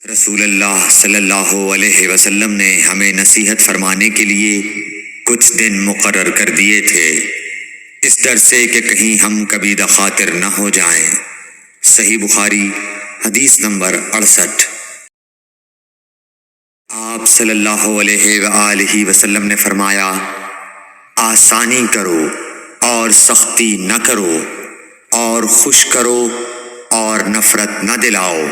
رسول اللہ صلی اللہ علیہ وسلم نے ہمیں نصیحت فرمانے کے لیے کچھ دن مقرر کر دیے تھے، اس ڈر سے کہ کہیں ہم کبھی دخاطر نہ ہو جائیں۔ صحیح بخاری حدیث نمبر 68۔ آپ صلی اللہ علیہ وآلہ وسلم نے فرمایا، آسانی کرو اور سختی نہ کرو، اور خوش کرو اور نفرت نہ دلاؤ۔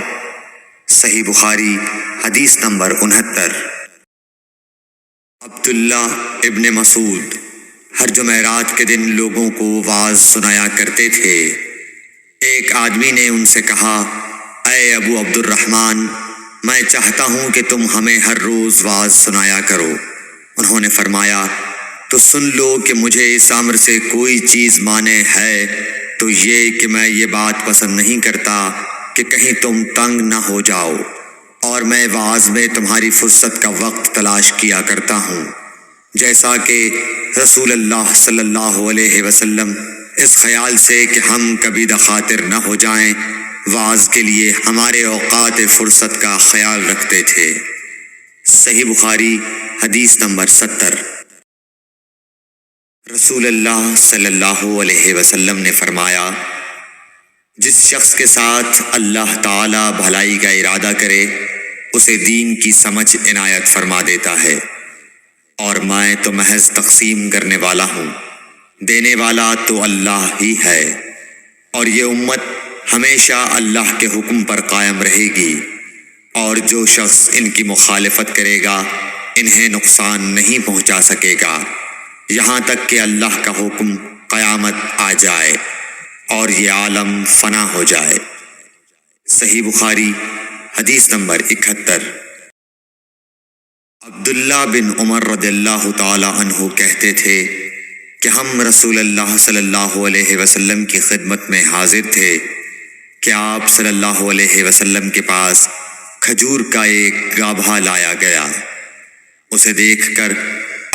صحیح بخاری حدیث نمبر 69۔ عبداللہ ابن مسعود ہر جمعرات کے دن لوگوں کو وعظ سنایا کرتے تھے۔ ایک آدمی نے ان سے کہا، اے ابو عبد الرحمن، میں چاہتا ہوں کہ تم ہمیں ہر روز وعظ سنایا کرو۔ انہوں نے فرمایا، تو سن لو کہ مجھے اس امر سے کوئی چیز مانع ہے تو یہ کہ میں یہ بات پسند نہیں کرتا کہ کہیں تم تنگ نہ ہو جاؤ، اور میں وعظ میں تمہاری فرصت کا وقت تلاش کیا کرتا ہوں، جیسا کہ رسول اللہ صلی اللہ علیہ وسلم اس خیال سے کہ ہم کبھی دخاطر نہ ہو جائیں وعظ کے لیے ہمارے اوقات فرصت کا خیال رکھتے تھے۔ صحیح بخاری حدیث نمبر 70۔ رسول اللہ صلی اللہ علیہ وسلم نے فرمایا، جس شخص کے ساتھ اللہ تعالی بھلائی کا ارادہ کرے اسے دین کی سمجھ عنایت فرما دیتا ہے، اور میں تو محض تقسیم کرنے والا ہوں، دینے والا تو اللہ ہی ہے، اور یہ امت ہمیشہ اللہ کے حکم پر قائم رہے گی، اور جو شخص ان کی مخالفت کرے گا انہیں نقصان نہیں پہنچا سکے گا یہاں تک کہ اللہ کا حکم قیامت آ جائے اور یہ عالم فنا ہو جائے۔ صحیح بخاری حدیث نمبر 71۔ عبداللہ بن عمر رضی اللہ تعالی عنہ کہتے تھے کہ ہم رسول اللہ صلی اللہ علیہ وسلم کی خدمت میں حاضر تھے کہ آپ صلی اللہ علیہ وسلم کے پاس کھجور کا ایک گابھا لایا گیا۔ اسے دیکھ کر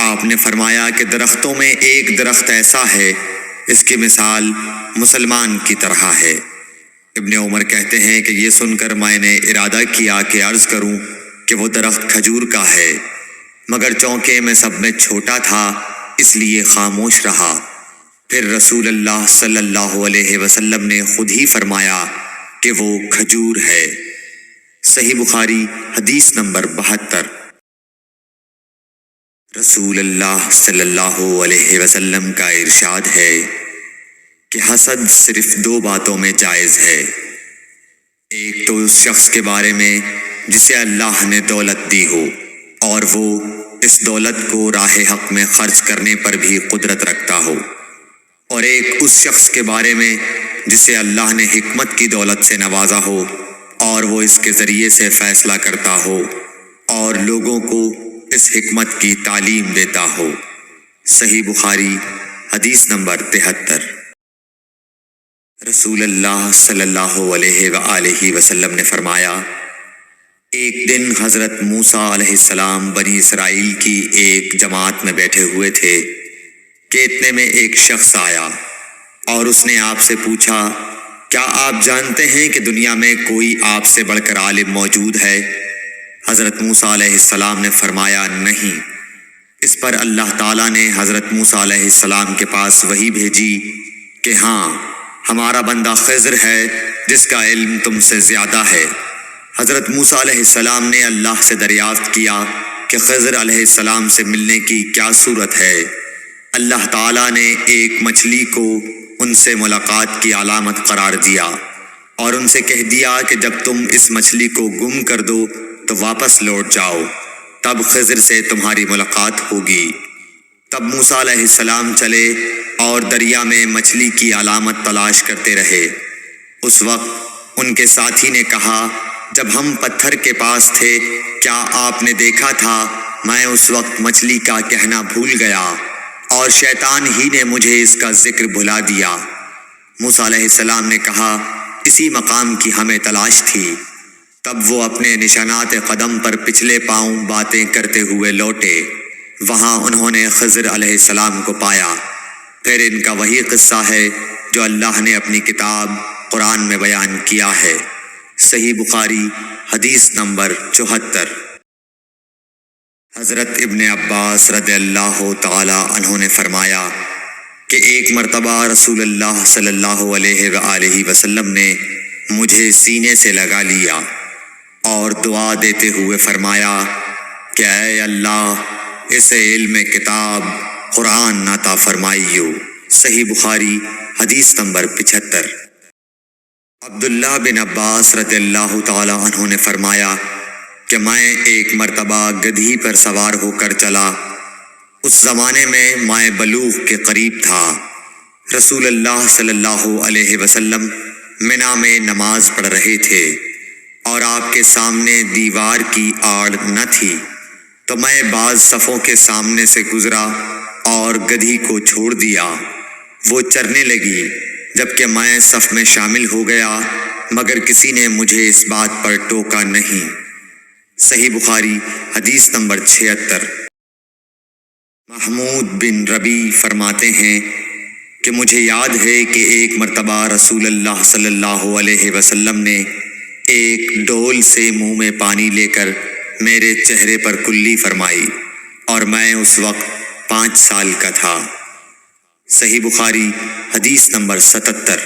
آپ نے فرمایا کہ درختوں میں ایک درخت ایسا ہے اس کی مثال مسلمان کی طرح ہے۔ ابن عمر کہتے ہیں کہ یہ سن کر میں نے ارادہ کیا کہ عرض کروں کہ وہ درخت کھجور کا ہے، مگر چونکہ میں سب میں چھوٹا تھا اس لیے خاموش رہا۔ پھر رسول اللہ صلی اللہ علیہ وسلم نے خود ہی فرمایا کہ وہ کھجور ہے۔ صحیح بخاری حدیث نمبر 72۔ رسول اللہ صلی اللہ علیہ وسلم کا ارشاد ہے کہ حسد صرف دو باتوں میں جائز ہے، ایک تو اس شخص کے بارے میں جسے اللہ نے دولت دی ہو اور وہ اس دولت کو راہ حق میں خرچ کرنے پر بھی قدرت رکھتا ہو، اور ایک اس شخص کے بارے میں جسے اللہ نے حکمت کی دولت سے نوازا ہو اور وہ اس کے ذریعے سے فیصلہ کرتا ہو اور لوگوں کو اس حکمت کی تعلیم دیتا ہو۔ صحیح بخاری حدیث نمبر 73۔ رسول اللہ صلی اللہ علیہ وآلہ وسلم نے فرمایا، ایک دن حضرت موسیٰ علیہ السلام بنی اسرائیل کی ایک جماعت میں بیٹھے ہوئے تھے کہ اتنے میں ایک شخص آیا اور اس نے آپ سے پوچھا، کیا آپ جانتے ہیں کہ دنیا میں کوئی آپ سے بڑھ کر عالم موجود ہے؟ حضرت موسیٰ علیہ السلام نے فرمایا، نہیں۔ اس پر اللہ تعالیٰ نے حضرت موسیٰ علیہ السلام کے پاس وحی بھیجی کہ ہاں، ہمارا بندہ خضر ہے جس کا علم تم سے زیادہ ہے۔ حضرت موسیٰ علیہ السلام نے اللہ سے دریافت کیا کہ خضر علیہ السلام سے ملنے کی کیا صورت ہے؟ اللہ تعالیٰ نے ایک مچھلی کو ان سے ملاقات کی علامت قرار دیا اور ان سے کہہ دیا کہ جب تم اس مچھلی کو گم کر دو تو واپس لوٹ جاؤ، تب خضر سے تمہاری ملاقات ہوگی۔ تب موسیٰ علیہ السلام چلے اور دریا میں مچھلی کی علامت تلاش کرتے رہے۔ اس وقت ان کے ساتھی نے کہا، جب ہم پتھر کے پاس تھے کیا آپ نے دیکھا تھا؟ میں اس وقت مچھلی کا کہنا بھول گیا اور شیطان ہی نے مجھے اس کا ذکر بھلا دیا۔ موسیٰ علیہ السلام نے کہا، اسی مقام کی ہمیں تلاش تھی۔ تب وہ اپنے نشانات قدم پر پچھلے پاؤں باتیں کرتے ہوئے لوٹے۔ وہاں انہوں نے خضر علیہ السلام کو پایا۔ پھر ان کا وہی قصہ ہے جو اللہ نے اپنی کتاب قرآن میں بیان کیا ہے۔ صحیح بخاری حدیث نمبر 74۔ حضرت ابن عباس رضی اللہ تعالی عنہ نے فرمایا کہ ایک مرتبہ رسول اللہ صلی اللہ علیہ وآلہ وسلم نے مجھے سینے سے لگا لیا اور دعا دیتے ہوئے فرمایا کہ اے اللہ اسے علم کتاب قرآن عطا فرمائیو۔ صحیح بخاری حدیث نمبر 75۔ عبداللہ بن عباس رضی اللہ تعالی عنہ نے فرمایا کہ میں ایک مرتبہ گدھی پر سوار ہو کر چلا۔ اس زمانے میں مائے بلوغ کے قریب تھا۔ رسول اللہ صلی اللہ علیہ وسلم منی میں نماز پڑھ رہے تھے اور آپ کے سامنے دیوار کی آڑ نہ تھی، تو میں بعض صفوں کے سامنے سے گزرا اور گدھی کو چھوڑ دیا۔ وہ چرنے لگی، جبکہ میں صف میں شامل ہو گیا، مگر کسی نے مجھے اس بات پر ٹوکا نہیں۔ صحیح بخاری حدیث نمبر 76۔ محمود بن ربی فرماتے ہیں کہ مجھے یاد ہے کہ ایک مرتبہ رسول اللہ صلی اللہ علیہ وسلم نے ایک ڈول سے منہ میں پانی لے کر میرے چہرے پر کلی فرمائی، اور میں اس وقت 5 سال کا تھا۔ صحیح بخاری حدیث نمبر 77۔